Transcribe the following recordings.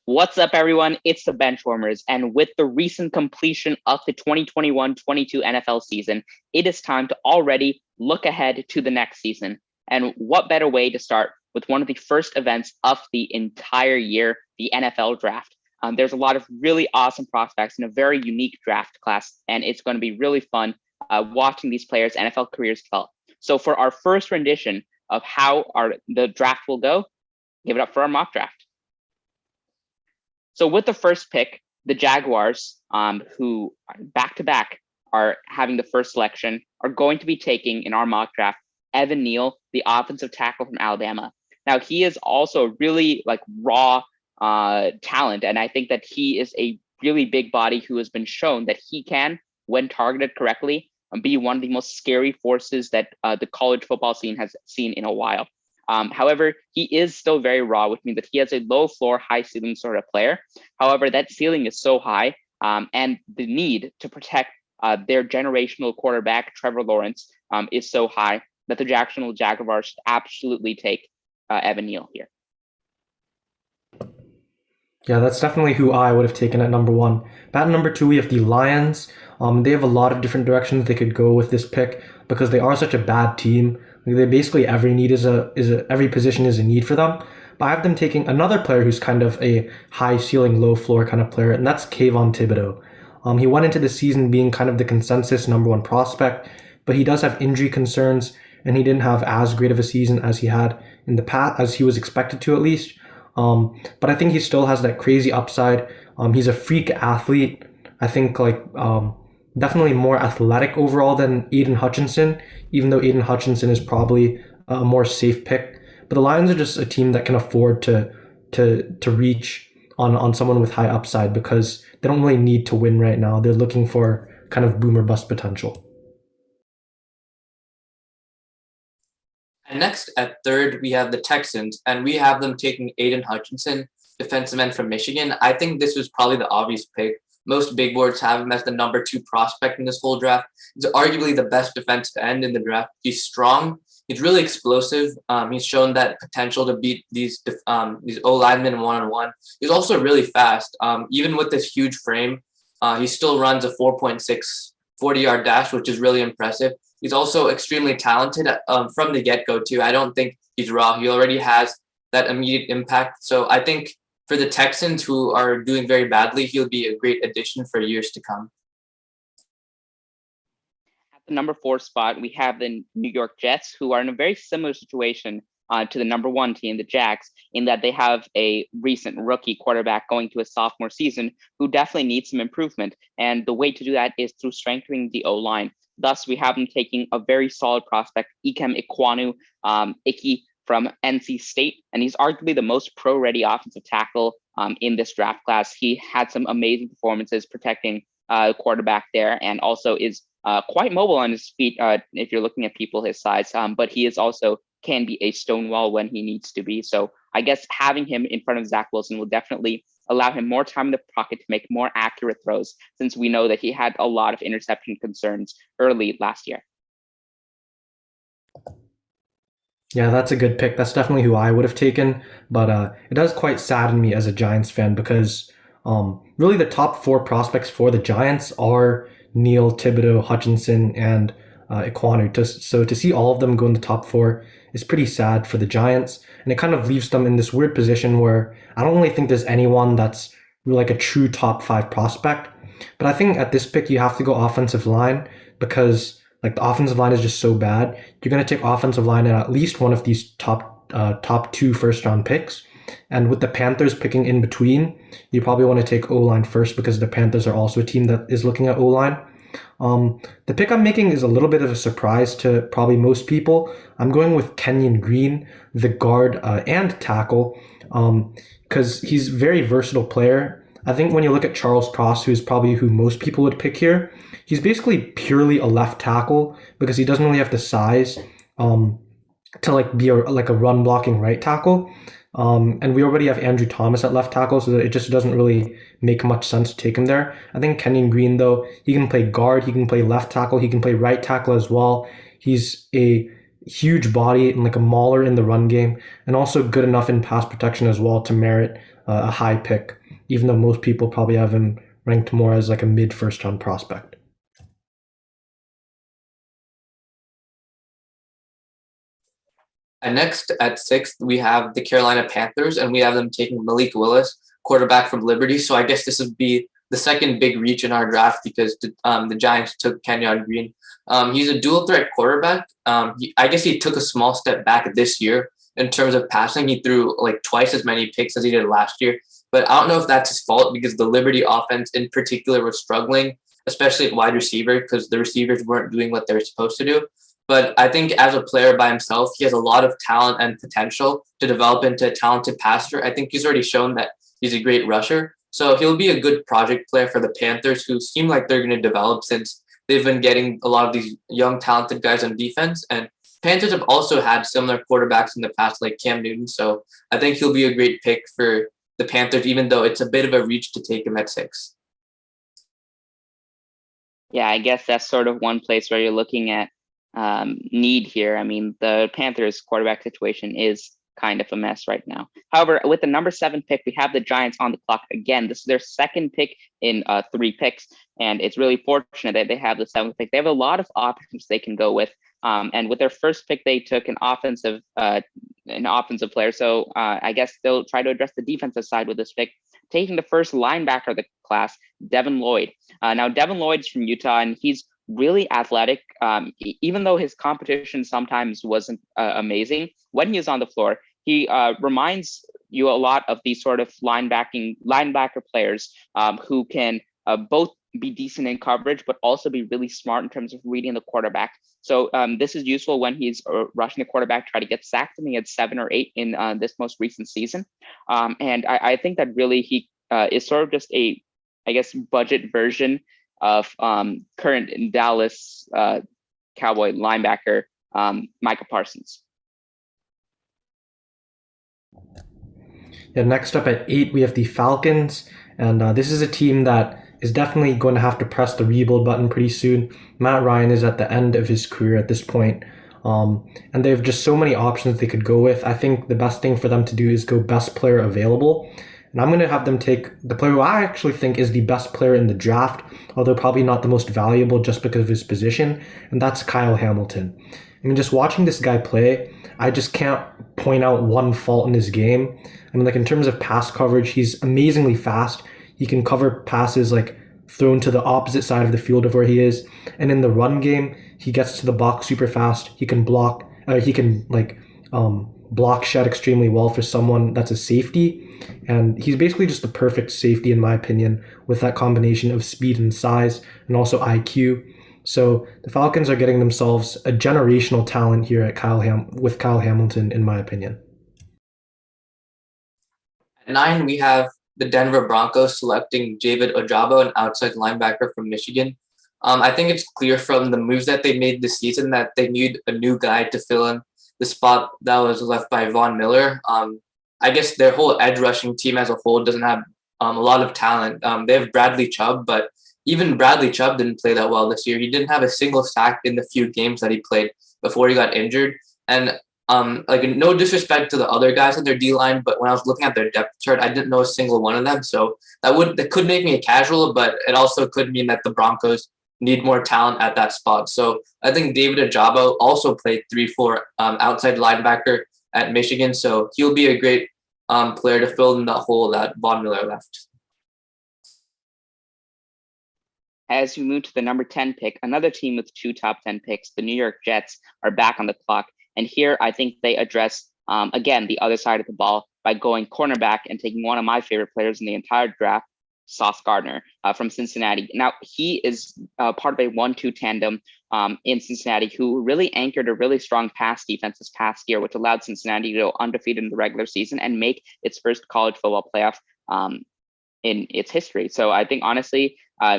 What's up, everyone? It's the Benchwarmers, and with the recent completion of the 2021-22 NFL season, it is time to already look ahead to the next season. And what better way to start with one of the first events of the entire year, the NFL draft. There's a lot of really awesome prospects in a very unique draft class, and it's going to be really fun watching these players' NFL careers develop. So for our first rendition of how the draft will go, give it up for our mock draft. So with the first pick, the Jaguars, who back-to-back are having the first selection, are going to be taking, in our mock draft, Evan Neal, the offensive tackle from Alabama. Now, he is also a really raw talent, and I think that he is a really big body who has been shown that he can, when targeted correctly, be one of the most scary forces that the college football scene has seen in a while. However, he is still very raw, which means that he has a low floor, high ceiling sort of player. However, that ceiling is so high, and the need to protect their generational quarterback, Trevor Lawrence, is so high that the Jacksonville Jaguars should absolutely take Evan Neal here. Yeah, that's definitely who I would have taken at number one. At number two, we have the Lions. They have a lot of different directions they could go with this pick because they are such a bad team. They basically every position is a need for them. But I have them taking another player who's kind of a high ceiling, low floor kind of player, and that's Kavon Thibodeau. He went into the season being kind of the consensus number one prospect, but he does have injury concerns, and he didn't have as great of a season as he had in the past, as he was expected to at least. But I think he still has that crazy upside. He's a freak athlete. I think definitely more athletic overall than Aiden Hutchinson, even though Aiden Hutchinson is probably a more safe pick. But the Lions are just a team that can afford to reach on someone with high upside because they don't really need to win right now. They're looking for kind of boom or bust potential. And next, at third, we have the Texans, and we have them taking Aiden Hutchinson, defensive end from Michigan. I think this was probably the obvious pick. Most big boards have him as the number two prospect in this whole draft. He's arguably the best defensive end in the draft. He's strong. He's really explosive. He's shown that potential to beat these O linemen one-on-one. He's also really fast. Even with this huge frame, he still runs a 4.6 40-yard dash, which is really impressive. He's also extremely talented from the get-go, too. I don't think he's raw. He already has that immediate impact. So I think for the Texans, who are doing very badly, he'll be a great addition for years to come. At the number 4 spot, we have the New York Jets, who are in a very similar situation to the number 1 team, the Jags, in that they have a recent rookie quarterback going to a sophomore season who definitely needs some improvement. And the way to do that is through strengthening the O-line. Thus, we have them taking a very solid prospect, Ikem Ekwonu, Icky from NC State, and he's arguably the most pro-ready offensive tackle in this draft class. He had some amazing performances protecting the quarterback there, and also is quite mobile on his feet if you're looking at people his size, but he is also can be a stonewall when he needs to be. So I guess having him in front of Zach Wilson will definitely allow him more time in the pocket to make more accurate throws, since we know that he had a lot of interception concerns early last year. Yeah, that's a good pick. That's definitely who I would have taken, but it does quite sadden me as a Giants fan because really the top 4 prospects for the Giants are Neal, Thibodeau, Hutchinson, and Ekwonu. So to see all of them go in the top 4 is pretty sad for the Giants, and it kind of leaves them in this weird position where I don't really think there's anyone that's really like a true top 5 prospect. But I think at this pick you have to go offensive line because the offensive line is just so bad. You're going to take offensive line at least one of these top 2 first round picks. And with the Panthers picking in between, you probably want to take O-line first because the Panthers are also a team that is looking at O-line. The pick I'm making is a little bit of a surprise to probably most people. I'm going with Kenyon Green, the guard and tackle, because he's a very versatile player. I think when you look at Charles Cross, who's probably who most people would pick here, he's basically purely a left tackle because he doesn't really have the size to be a run blocking right tackle. And we already have Andrew Thomas at left tackle, so that it just doesn't really make much sense to take him there. I think Kenyon Green, though, he can play guard, he can play left tackle, he can play right tackle as well. He's a huge body and a mauler in the run game, and also good enough in pass protection as well to merit a high pick, even though most people probably have him ranked more as like a mid first round prospect. And next at 6th, we have the Carolina Panthers, and we have them taking Malik Willis, quarterback from Liberty. So I guess this would be the second big reach in our draft because the Giants took Kenyon Green. He's a dual threat quarterback. I guess he took a small step back this year in terms of passing. He threw like twice as many picks as he did last year. But I don't know if that's his fault because the Liberty offense in particular was struggling, especially at wide receiver, because the receivers weren't doing what they were supposed to do. But I think as a player by himself, he has a lot of talent and potential to develop into a talented passer. I think he's already shown that he's a great rusher. So he'll be a good project player for the Panthers, who seem like they're going to develop since they've been getting a lot of these young, talented guys on defense. And Panthers have also had similar quarterbacks in the past, like Cam Newton. So I think he'll be a great pick for the Panthers, even though it's a bit of a reach to take him at 6. Yeah, I guess that's sort of one place where you're looking at need here. I mean, the Panthers quarterback situation is kind of a mess right now. However, with the number 7 pick, we have the Giants on the clock again. This is their second pick in 3 picks, and it's really fortunate that they have the 7th pick. They have a lot of options they can go with. And with their first pick, they took an offensive player. So I guess they'll try to address the defensive side with this pick, taking the first linebacker of the class, Devin Lloyd. Now, Devin Lloyd is from Utah, and he's really athletic. Even though his competition sometimes wasn't amazing, when he was on the floor, he reminds you a lot of these sort of linebacker players who can both be decent in coverage, but also be really smart in terms of reading the quarterback. So this is useful when he's rushing the quarterback, try to get sacked. I think he had 7 or 8 in this most recent season. And I think that really he is sort of just a, I guess, budget version of current Dallas Cowboy linebacker Micah Parsons. Yeah, next up at 8, we have the Falcons. And this is a team that is definitely going to have to press the rebuild button pretty soon. Matt Ryan is at the end of his career at this point. And they have just so many options they could go with. I think the best thing for them to do is go best player available. And I'm going to have them take the player who I actually think is the best player in the draft, although probably not the most valuable just because of his position, and that's Kyle Hamilton. I mean, just watching this guy play, I just can't point out one fault in his game. I mean, like in terms of pass coverage, he's amazingly fast. He can cover passes like thrown to the opposite side of the field of where he is. And in the run game, he gets to the box super fast. He can block, block shed extremely well for someone that's a safety. And he's basically just the perfect safety, in my opinion, with that combination of speed and size and also IQ. So the Falcons are getting themselves a generational talent here at with Kyle Hamilton, in my opinion. At 9, we have the Denver Broncos selecting David Ojaba, an outside linebacker from Michigan. I think it's clear from the moves that they made this season that they need a new guy to fill in the spot that was left by Von Miller. I guess their whole edge rushing team as a whole doesn't have a lot of talent. They have Bradley Chubb, but even Bradley Chubb didn't play that well this year. He didn't have a single sack in the few games that he played before he got injured. And no disrespect to the other guys in their D-line, but when I was looking at their depth chart, I didn't know a single one of them. So that could make me a casual, but it also could mean that the Broncos need more talent at that spot. So I think David Ojaba also played 3-4 outside linebacker at Michigan. So he'll be a great player to fill in the hole that Von Miller left. As we move to the number 10 pick, another team with 2 top 10 picks, the New York Jets, are back on the clock. And here I think they address, again, the other side of the ball by going cornerback and taking one of my favorite players in the entire draft, Sauce Gardner from Cincinnati. Now, he is part of a 1-2 tandem in Cincinnati who really anchored a really strong pass defense this past year, which allowed Cincinnati to go undefeated in the regular season and make its first college football playoff in its history. So I think, honestly,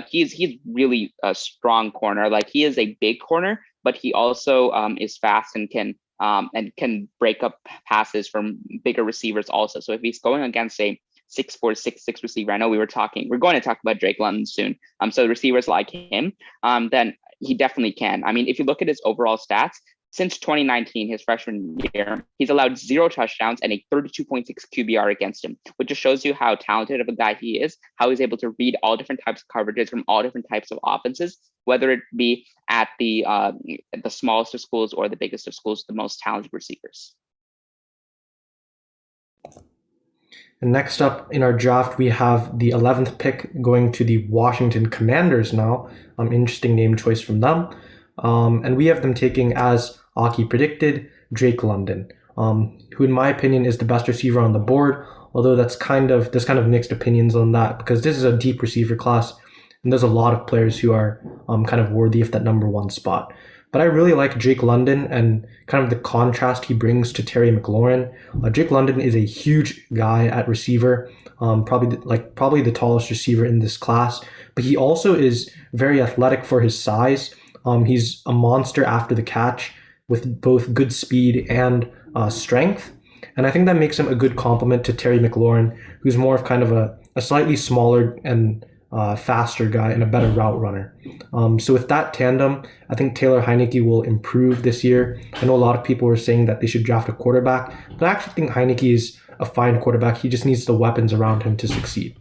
he's really a strong corner. Like, he is a big corner, but he also is fast and can break up passes from bigger receivers also. So if he's going against a 6'4", 6'6" receiver, I know we're going to talk about Drake London soon. So receivers like him, then he definitely can. I mean, if you look at his overall stats, Since 2019, his freshman year, he's allowed 0 touchdowns and a 32.6 QBR against him, which just shows you how talented of a guy he is, how he's able to read all different types of coverages from all different types of offenses, whether it be at the smallest of schools or the biggest of schools, the most talented receivers. And next up in our draft, we have the 11th pick going to the Washington Commanders now. Interesting name choice from them. And we have them taking, as Aki predicted, Drake London, who in my opinion is the best receiver on the board, although there's kind of mixed opinions on that because this is a deep receiver class and there's a lot of players who are kind of worthy of that number 1 spot. But I really like Drake London and kind of the contrast he brings to Terry McLaurin. Drake London is a huge guy at receiver, probably the tallest receiver in this class, but he also is very athletic for his size. He's a monster after the catch with both good speed and strength. And I think that makes him a good complement to Terry McLaurin, who's more of kind of a slightly smaller and faster guy and a better route runner. So with that tandem, I think Taylor Heineke will improve this year. I know a lot of people were saying that they should draft a quarterback, but I actually think Heineke is a fine quarterback. He just needs the weapons around him to succeed.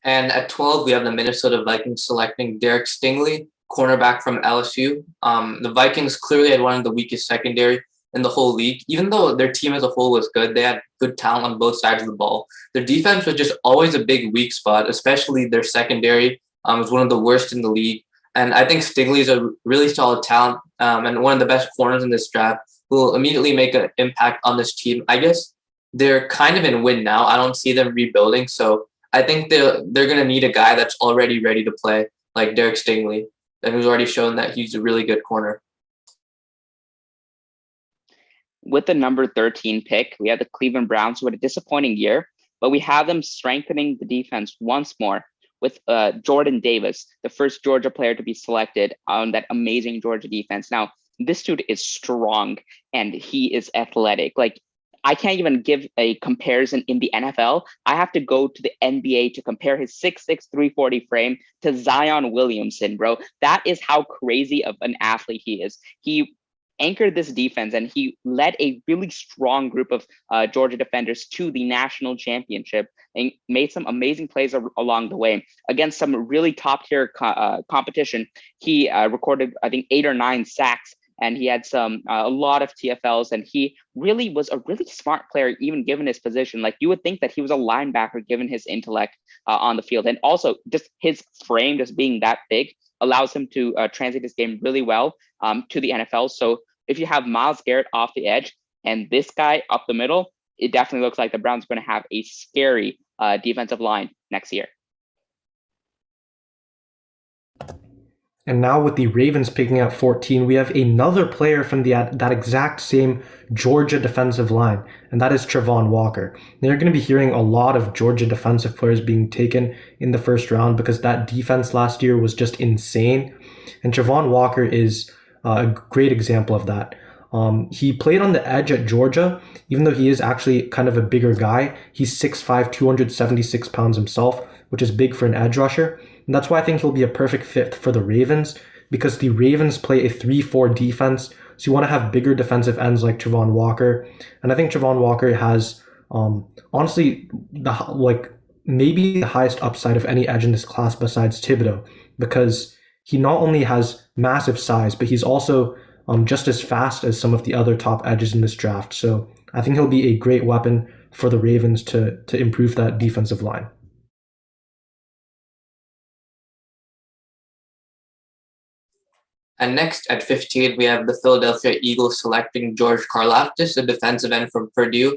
And at 12, we have the Minnesota Vikings selecting Derek Stingley, cornerback from LSU. The Vikings clearly had one of the weakest secondary in the whole league. Even though their team as a whole was good, they had good talent on both sides of the ball. Their defense was just always a big weak spot, especially their secondary was one of the worst in the league. And I think Stingley is a really solid talent and one of the best corners in this draft who will immediately make an impact on this team. I guess they're kind of in win now. I don't see them rebuilding. So I think they're going to need a guy that's already ready to play, like Derek Stingley, and who's already shown that he's a really good corner. With the number 13 pick, we have the Cleveland Browns, who had a disappointing year, but we have them strengthening the defense once more with Jordan Davis, the first Georgia player to be selected on that amazing Georgia defense. Now, this dude is strong and he is athletic. Like, I can't even give a comparison in the NFL. I have to go to the NBA to compare his 6'6", 340 frame to Zion Williamson, bro. That is how crazy of an athlete he is. He anchored this defense and he led a really strong group of Georgia defenders to the national championship and made some amazing plays along the way against some really top tier competition. He recorded, I think, 8 or 9 sacks. And he had a lot of TFLs, and he really was a really smart player, even given his position. Like, you would think that he was a linebacker, given his intellect on the field. And also just his frame, just being that big, allows him to translate his game really well to the NFL. So if you have Myles Garrett off the edge and this guy up the middle, it definitely looks like the Browns are going to have a scary defensive line next year. And now with the Ravens picking up 14, we have another player from that exact same Georgia defensive line, and that is Travon Walker. Now you're going to be hearing a lot of Georgia defensive players being taken in the first round because that defense last year was just insane. And Travon Walker is a great example of that. He played on the edge at Georgia, even though he is actually kind of a bigger guy. He's 6'5", 276 pounds himself, which is big for an edge rusher. And that's why I think he'll be a perfect fit for the Ravens, because the Ravens play a 3-4 defense. So you want to have bigger defensive ends like Travon Walker. And I think Travon Walker has, honestly, maybe the highest upside of any edge in this class besides Thibodeaux, because he not only has massive size, but he's also just as fast as some of the other top edges in this draft. So I think he'll be a great weapon for the Ravens to improve that defensive line. And next at 15, we have the Philadelphia Eagles selecting George Karlaftis, a defensive end from Purdue.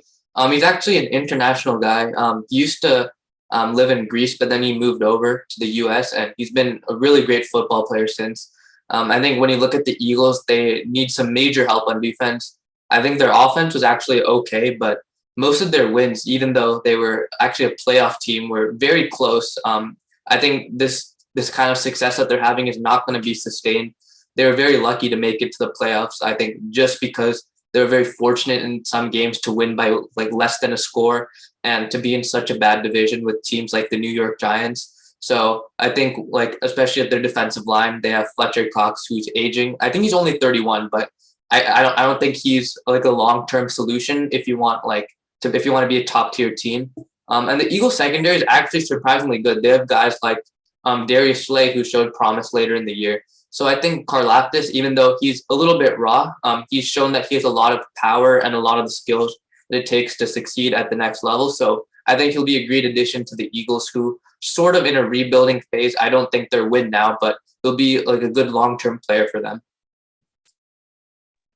He's actually an international guy. He used to live in Greece, but then he moved over to the U.S., and he's been a really great football player since. I think when you look at the Eagles, they need some major help on defense. I think their offense was actually okay, but most of their wins, even though they were actually a playoff team, were very close. I think this kind of success that they're having is not going to be sustained. They were very lucky to make it to the playoffs, I think, just because they were very fortunate in some games to win by less than a score and to be in such a bad division with teams like the New York Giants. So I think, like, especially at their defensive line, they have Fletcher Cox, who's aging. I think he's only 31, but I don't think he's like a long-term solution if you want if you want to be a top-tier team. And the Eagles secondary is actually surprisingly good. They have guys like Darius Slay, who showed promise later in the year. So I think Karlaftis, even though he's a little bit raw, he's shown that he has a lot of power and a lot of the skills that it takes to succeed at the next level. So I think he'll be a great addition to the Eagles, who sort of in a rebuilding phase. I don't think they're win now, but he'll be like a good long-term player for them.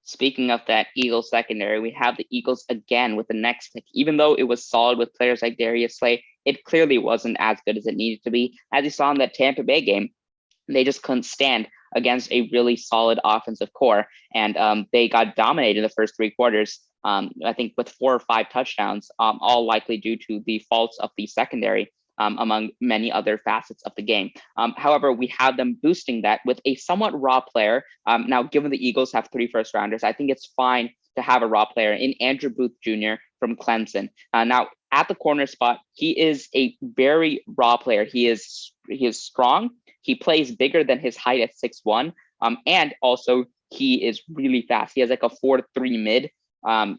Speaking of that Eagles secondary, we have the Eagles again with the next pick. Even though it was solid with players like Darius Slay, it clearly wasn't as good as it needed to be. As you saw in that Tampa Bay game, they just couldn't stand against a really solid offensive core, and they got dominated in the first three quarters. I think with 4 or 5 touchdowns, all likely due to the faults of the secondary, among many other facets of the game. However, we have them boosting that with a somewhat raw player. Now, given the Eagles have 3 first-rounders, I think it's fine to have a raw player in Andrew Booth Jr. from Clemson. Now, at the corner spot, he is a very raw player. He is strong. He plays bigger than his height at 6'1", and also he is really fast. He has like a 4.3 mid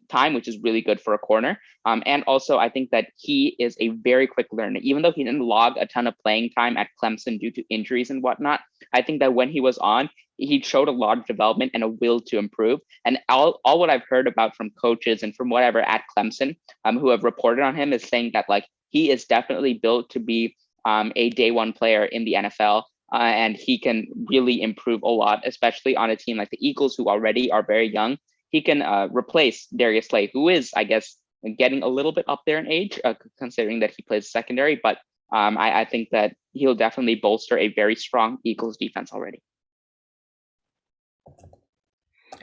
time, which is really good for a corner. And also, I think that he is a very quick learner. Even though he didn't log a ton of playing time at Clemson due to injuries and whatnot, I think that when he was on, he showed a lot of development and a will to improve. And all what I've heard about from coaches and from whatever at Clemson, who have reported on him, is saying that like he is definitely built to be a day one player in the NFL. And he can really improve a lot, especially on a team like the Eagles, who already are very young. He can replace Darius Slay, who is, I guess, getting a little bit up there in age, considering that he plays secondary. But I think that he'll definitely bolster a very strong Eagles defense already.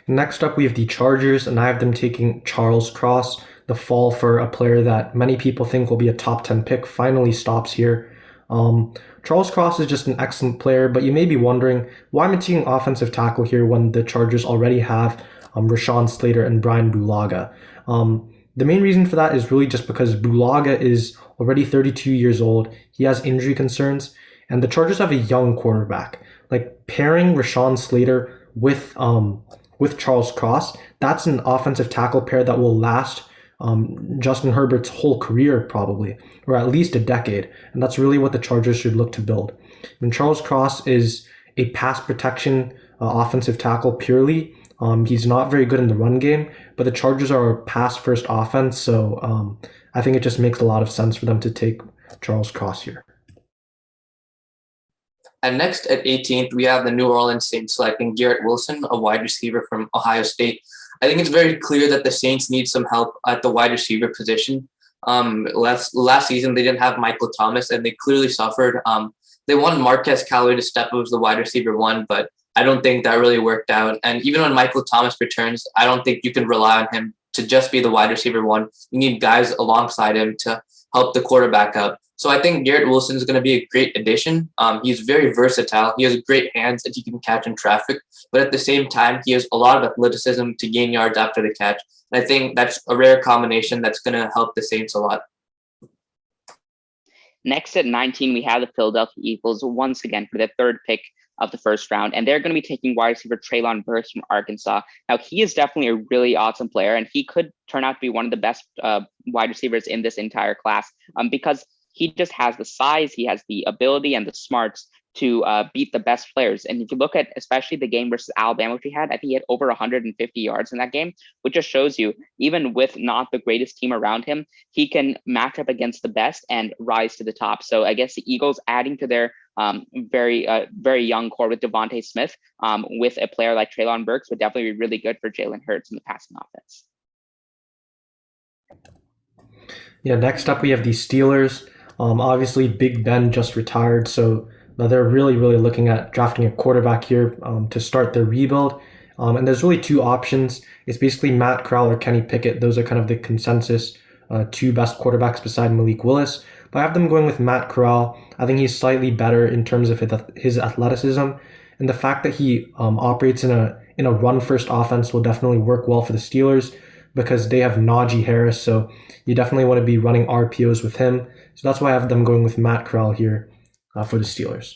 Next up, we have the Chargers, and I have them taking Charles Cross. The fall for a player that many people think will be a top 10 pick finally stops here. Charles Cross is just an excellent player, but you may be wondering, why am I taking offensive tackle here when the Chargers already have Rashawn Slater and Brian Bulaga? The main reason for that is really just because Bulaga is already 32 years old. He has injury concerns, and the Chargers have a young quarterback. Like pairing Rashawn Slater with Charles Cross, that's an offensive tackle pair that will last Justin Herbert's whole career probably, or at least a decade. And that's really what the Chargers should look to build. And Charles Cross is a pass protection offensive tackle purely. He's not very good in the run game, but the Chargers are a pass-first offense, so I think it just makes a lot of sense for them to take Charles Cross here. And next at 18th, we have the New Orleans Saints selecting Garrett Wilson, a wide receiver from Ohio State. I think it's very clear that the Saints need some help at the wide receiver position. Last season, they didn't have Michael Thomas, and they clearly suffered. They wanted Marquez Callaway to step up as the wide receiver 1, but I don't think that really worked out. And even when Michael Thomas returns, I don't think you can rely on him to just be the wide receiver 1. You need guys alongside him to help the quarterback out. So I think Garrett Wilson is going to be a great addition. He's very versatile. He has great hands that he can catch in traffic, but at the same time, he has a lot of athleticism to gain yards after the catch. And I think that's a rare combination that's going to help the Saints a lot. Next at 19, we have the Philadelphia Eagles once again for their 3rd pick of the first round, and they're going to be taking wide receiver Treylon Burks from Arkansas. Now, he is definitely a really awesome player, and he could turn out to be one of the best wide receivers in this entire class because he just has the size, he has the ability and the smarts to beat the best players. And if you look at especially the game versus Alabama, which he had, I think he had over 150 yards in that game, which just shows you, even with not the greatest team around him, he can match up against the best and rise to the top. So I guess the Eagles adding to their very young core with Devontae Smith with a player like Treylon Burks would definitely be really good for Jalen Hurts in the passing offense. Yeah, next up we have the Steelers. Obviously, Big Ben just retired, so they're really looking at drafting a quarterback here to start their rebuild. And there's really 2 options. It's basically Matt Corral or Kenny Pickett. Those are kind of the consensus 2 best quarterbacks beside Malik Willis. But I have them going with Matt Corral. I think he's slightly better in terms of his athleticism, and the fact that he operates in a run-first offense will definitely work well for the Steelers because they have Najee Harris, so you definitely want to be running RPOs with him. So that's why I have them going with Matt Corral here. for the Steelers.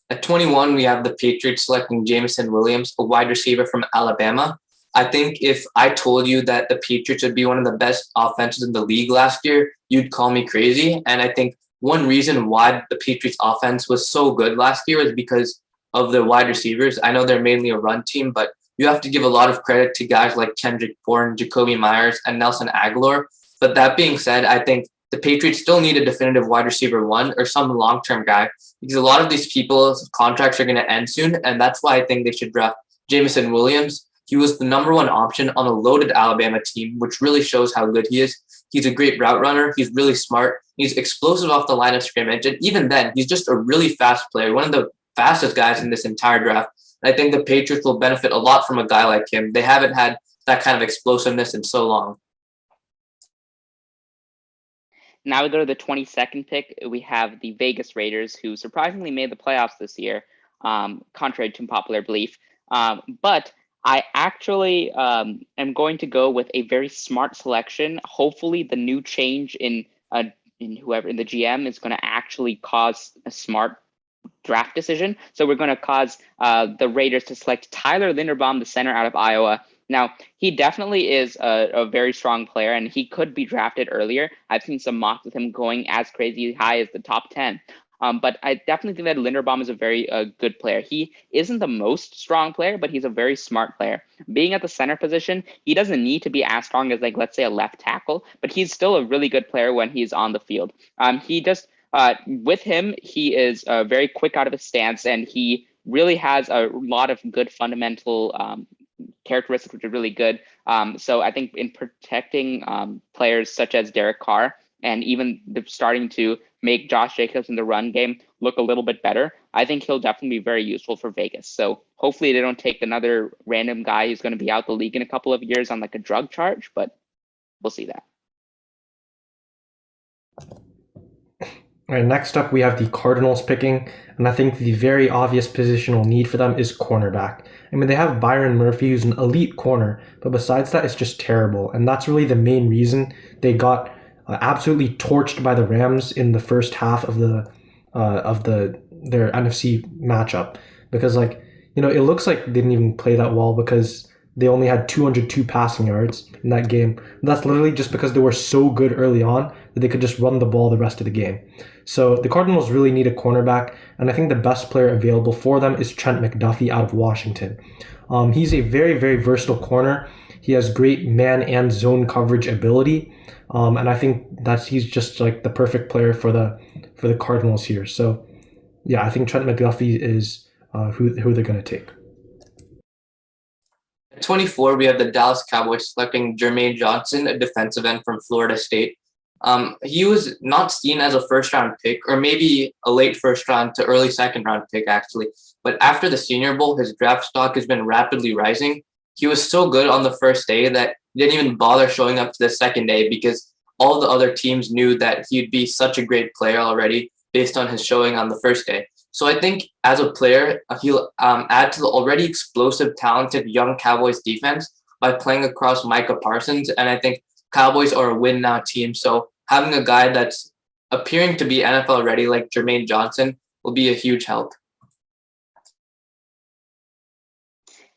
At 21, we have the Patriots selecting Jameson Williams, a wide receiver from Alabama. I think if I told you that the Patriots would be one of the best offenses in the league last year, you'd call me crazy. And I think one reason why the Patriots offense was so good last year is because of the wide receivers. I know they're mainly a run team, but you have to give a lot of credit to guys like Kendrick Bourne, Jacoby Myers, and Nelson Aguilar. But that being said, I think the Patriots still need a definitive wide receiver one or some long-term guy because a lot of these people's contracts are going to end soon. And that's why I think they should draft Jameson Williams. He was the number one option on a loaded Alabama team, which really shows how good he is. He's a great route runner. He's really smart. He's explosive off the line of scrimmage. And even then, he's just a really fast player, one of the fastest guys in this entire draft. And I think the Patriots will benefit a lot from a guy like him. They haven't had that kind of explosiveness in so long. Now we go to the 22nd pick. We have the Vegas Raiders, who surprisingly made the playoffs this year, contrary to popular belief. But I actually am going to go with a very smart selection. Hopefully, the new change in the GM is going to actually cause a smart draft decision. So we're going to cause the Raiders to select Tyler Linderbaum, the center out of Iowa. Now, he definitely is a very strong player, and he could be drafted earlier. I've seen some mocks with him going as crazy high as the top 10. But I definitely think that Linderbaum is a very good player. He isn't the most strong player, but he's a very smart player. Being at the center position, he doesn't need to be as strong as, like, let's say, a left tackle, but he's still a really good player when he's on the field. With him, he is very quick out of his stance, and he really has a lot of good fundamental characteristics, which are really good. So I think in protecting players such as Derek Carr, and even starting to make Josh Jacobs in the run game look a little bit better, I think he'll definitely be very useful for Vegas. So hopefully they don't take another random guy who's going to be out the league in a couple of years on like a drug charge, but we'll see that. All right, next up we have the Cardinals picking, and I think the very obvious positional need for them is cornerback. I mean, they have Byron Murphy, who's an elite corner, but besides that, it's just terrible. And that's really the main reason they got absolutely torched by the Rams in the first half of their NFC matchup, because it looks like they didn't even play that well because they only had 202 passing yards in that game. And that's literally just because they were so good early on that they could just run the ball the rest of the game. So the Cardinals really need a cornerback, and I think the best player available for them is Trent McDuffie out of Washington. He's a very, very versatile corner. He has great man and zone coverage ability, and I think he's just like the perfect player for the Cardinals here. So yeah, I think Trent McDuffie is who they're going to take. At 24, we have the Dallas Cowboys selecting Jermaine Johnson, a defensive end from Florida State. He was not seen as a first-round pick, or maybe a late first-round to early second-round pick, actually. But after the Senior Bowl, his draft stock has been rapidly rising. He was so good on the first day that he didn't even bother showing up to the second day because all the other teams knew that he'd be such a great player already based on his showing on the first day. So I think as a player, he'll add to the already explosive, talented young Cowboys defense by playing across Micah Parsons. And I think Cowboys are a win now team. So having a guy that's appearing to be NFL ready like Jermaine Johnson will be a huge help.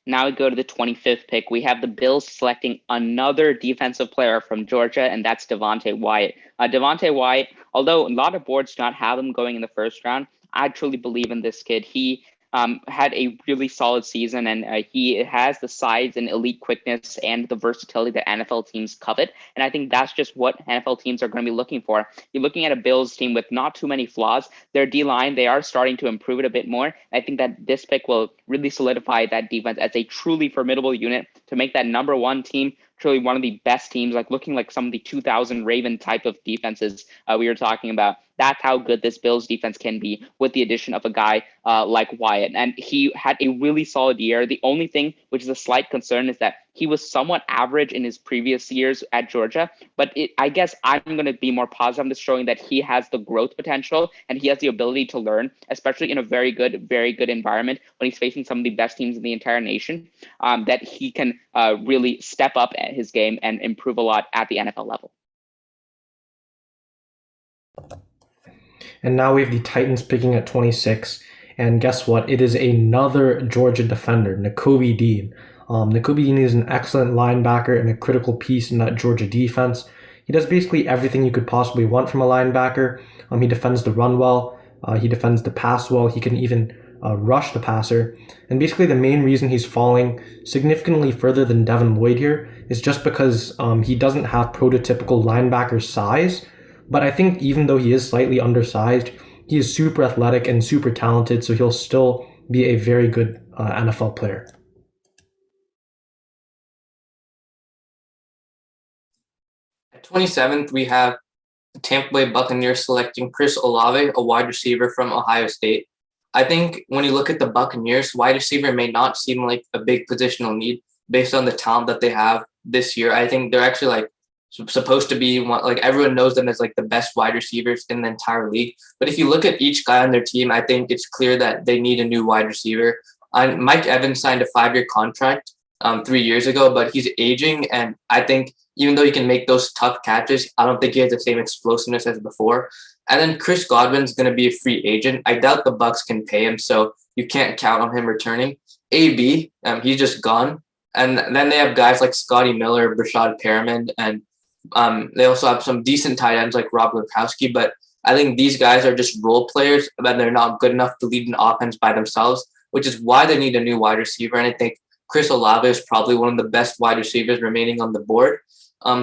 Now we go to the 25th pick. We have the Bills selecting another defensive player from Georgia, and that's Devontae Wyatt. Devontae Wyatt, although a lot of boards do not have him going in the first round, I truly believe in this kid. He had a really solid season, and he has the size and elite quickness and the versatility that NFL teams covet. And I think that's just what NFL teams are going to be looking for. You're looking at a Bills team with not too many flaws. Their D-line, they are starting to improve it a bit more. I think that this pick will really solidify that defense as a truly formidable unit to make that number one team truly one of the best teams, like looking like some of the 2000 Raven type of defenses we were talking about. That's how good this Bills defense can be with the addition of a guy like Wyatt. And he had a really solid year. The only thing which is a slight concern is that he was somewhat average in his previous years at Georgia. But I guess I'm going to be more positive on this, showing that he has the growth potential and he has the ability to learn, especially in a very good environment when he's facing some of the best teams in the entire nation, that he can really step up at his game and improve a lot at the NFL level. And now we have the Titans picking at 26. And guess what? It is another Georgia defender, Nakobe Dean. Nakobe Dean is an excellent linebacker and a critical piece in that Georgia defense. He does basically everything you could possibly want from a linebacker. He defends the run well. He defends the pass well. He can even rush the passer. And basically the main reason he's falling significantly further than Devin Lloyd here is just because he doesn't have prototypical linebacker size. But I think even though he is slightly undersized, he is super athletic and super talented, so he'll still be a very good NFL player. At 27th, we have the Tampa Bay Buccaneers selecting Chris Olave, a wide receiver from Ohio State. I think when you look at the Buccaneers, wide receiver may not seem like a big positional need based on the talent that they have this year. I think they're actually like supposed to be one, like everyone knows them as like the best wide receivers in the entire league. But if you look at each guy on their team, I think it's clear that they need a new wide receiver. Mike Evans signed a 5-year contract 3 years ago, but he's aging. And I think even though he can make those tough catches, I don't think he has the same explosiveness as before. And then Chris Godwin's going to be a free agent. I doubt the Bucs can pay him, so you can't count on him returning. AB, he's just gone. And then they have guys like Scotty Miller, Brashad Perriman, and they also have some decent tight ends like Rob Gronkowski. But I think these guys are just role players, and they're not good enough to lead an offense by themselves, which is why they need a new wide receiver. And I think Chris Olave is probably one of the best wide receivers remaining on the board.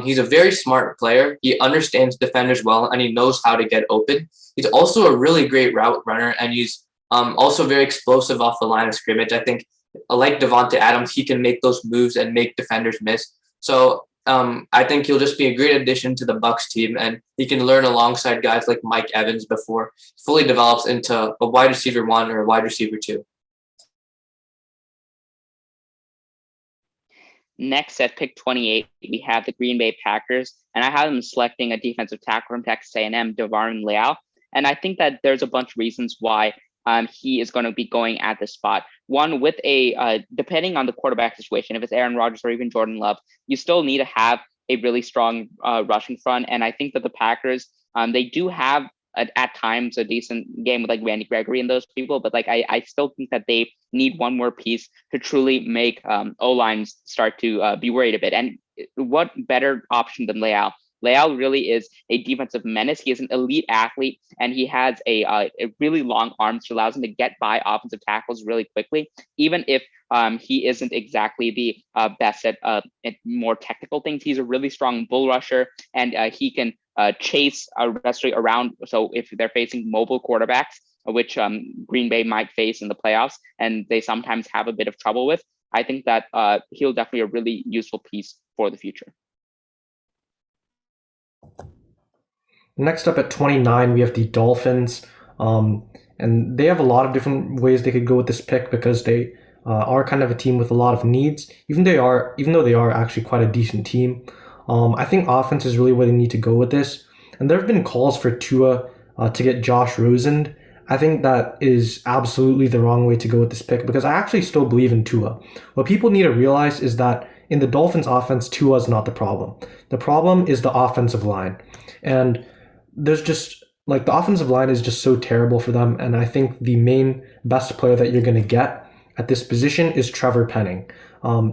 He's a very smart player. He understands defenders well, and he knows how to get open. He's also a really great route runner, and he's also very explosive off the line of scrimmage. I think, like Devontae Adams, he can make those moves and make defenders miss. So I think he'll just be a great addition to the Bucs team, and he can learn alongside guys like Mike Evans before he fully develops into a wide receiver 1 or a wide receiver 2. Next, at pick 28, we have the Green Bay Packers, and I have them selecting a defensive tackle from Texas A&M, Devin Lloyd. And I think that there's a bunch of reasons why he is going to be going at this spot. One, with depending on the quarterback situation, if it's Aaron Rodgers or even Jordan Love, you still need to have a really strong rushing front. And I think that the Packers, they do have at times a decent game with like Randy Gregory and those people, but like I still think that they need one more piece to truly make O-lines start to be worried a bit. And what better option than Leal? Leal really is a defensive menace. He is an elite athlete, and he has a really long arm, which allows him to get by offensive tackles really quickly, even if he isn't exactly the best at more technical things. He's a really strong bull rusher, and he can chase a wrestler around. So if they're facing mobile quarterbacks, which Green Bay might face in the playoffs, and they sometimes have a bit of trouble with, I think that he'll definitely a really useful piece for the future. Next up at 29, we have the Dolphins. And they have a lot of different ways they could go with this pick because they are kind of a team with a lot of needs, even though they are actually quite a decent team. I think offense is really where they need to go with this. And there have been calls for Tua to get Josh Rosen. I think that is absolutely the wrong way to go with this pick because I actually still believe in Tua. What people need to realize is that in the Dolphins offense, Tua is not the problem. The problem is the offensive line. And there's just like the offensive line is just so terrible for them. And I think the main best player that you're going to get at this position is Trevor Penning.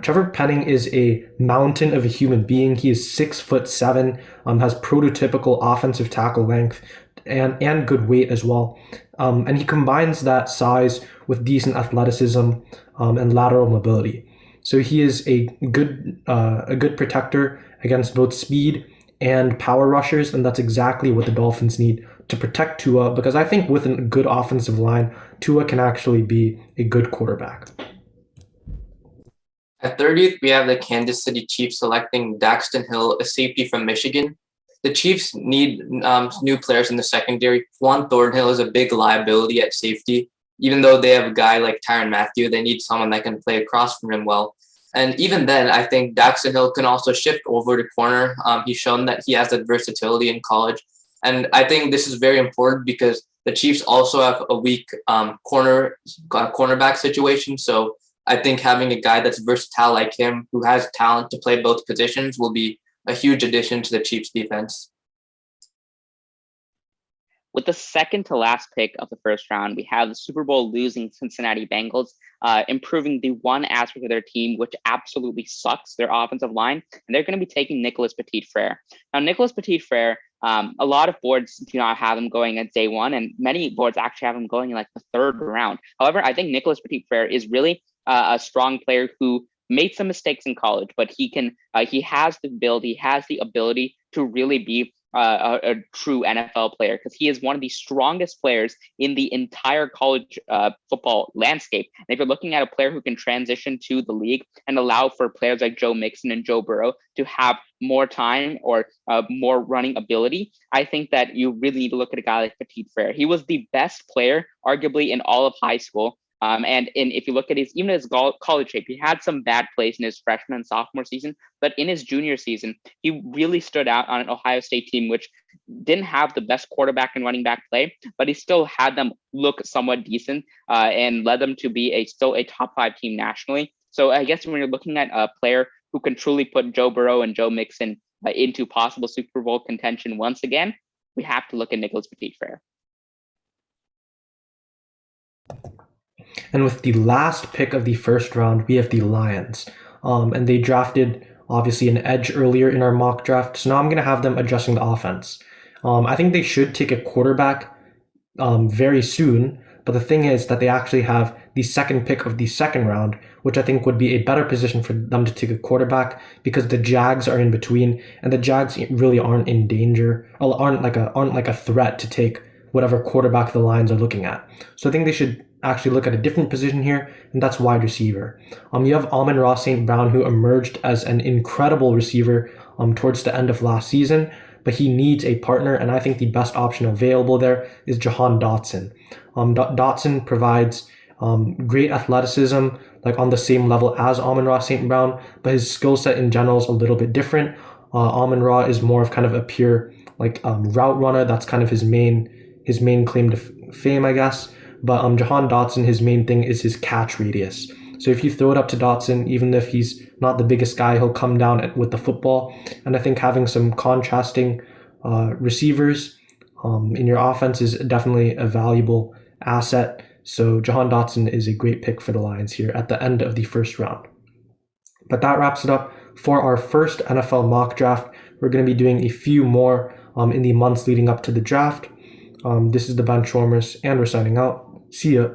Trevor Penning is a mountain of a human being. He is 6'7", has prototypical offensive tackle length and good weight as well. And he combines that size with decent athleticism and lateral mobility. So he is a good protector against both speed and power rushers, and that's exactly what the Dolphins need to protect Tua, because I think with a good offensive line, Tua can actually be a good quarterback. At 30th, we have the Kansas City Chiefs selecting Daxton Hill, a safety from Michigan. The Chiefs need new players in the secondary. Juan Thornhill is a big liability at safety. Even though they have a guy like Tyrann Mathieu, they need someone that can play across from him well. And even then, I think Daxton Hill can also shift over to corner. He's shown that he has that versatility in college. And I think this is very important because the Chiefs also have a weak cornerback situation. So I think having a guy that's versatile like him, who has talent to play both positions, will be a huge addition to the Chiefs defense. With the second to last pick of the first round, we have the Super Bowl losing Cincinnati Bengals, improving the one aspect of their team, which absolutely sucks, their offensive line. And they're going to be taking Nicholas Petit-Frere. Now, Nicholas Petit-Frere, a lot of boards do not have him going at day one, and many boards actually have him going in like the third round. However, I think Nicholas Petit-Frere is really a strong player who made some mistakes in college, but he has the build, he has the ability to really be a true NFL player, because he is one of the strongest players in the entire college football landscape. And if you're looking at a player who can transition to the league and allow for players like Joe Mixon and Joe Burrow to have more time or more running ability, I think that you really need to look at a guy like Petit-Frere. He was the best player, arguably, in all of high school. If you look at his college shape, he had some bad plays in his freshman and sophomore season, but in his junior season, he really stood out on an Ohio State team, which didn't have the best quarterback and running back play, but he still had them look somewhat decent and led them to be still a top 5 team nationally. So I guess when you're looking at a player who can truly put Joe Burrow and Joe Mixon into possible Super Bowl contention once again, we have to look at Nicholas Petit-Frere. And with the last pick of the first round, we have the Lions. And they drafted, obviously, an edge earlier in our mock draft. So now I'm going to have them adjusting the offense. I think they should take a quarterback very soon. But the thing is that they actually have the second pick of the second round, which I think would be a better position for them to take a quarterback, because the Jags are in between, and the Jags really aren't in danger, or aren't like a threat to take whatever quarterback the Lions are looking at. So I think they should actually look at a different position here, and that's wide receiver. You have Amon-Ra St. Brown, who emerged as an incredible receiver towards the end of last season, but he needs a partner, and I think the best option available there is Jahan Dotson. Dotson provides great athleticism, like on the same level as Amon-Ra St. Brown, but his skill set in general is a little bit different. Amon-Ra is more of kind of a pure route runner. That's kind of his main claim to fame, I guess. But Jahan Dotson, his main thing is his catch radius. So if you throw it up to Dotson, even if he's not the biggest guy, he'll come down with the football. And I think having some contrasting receivers in your offense is definitely a valuable asset. So Jahan Dotson is a great pick for the Lions here at the end of the first round. But that wraps it up for our first NFL mock draft. We're going to be doing a few more in the months leading up to the draft. This is the Benchwarmers, and we're signing out. See ya.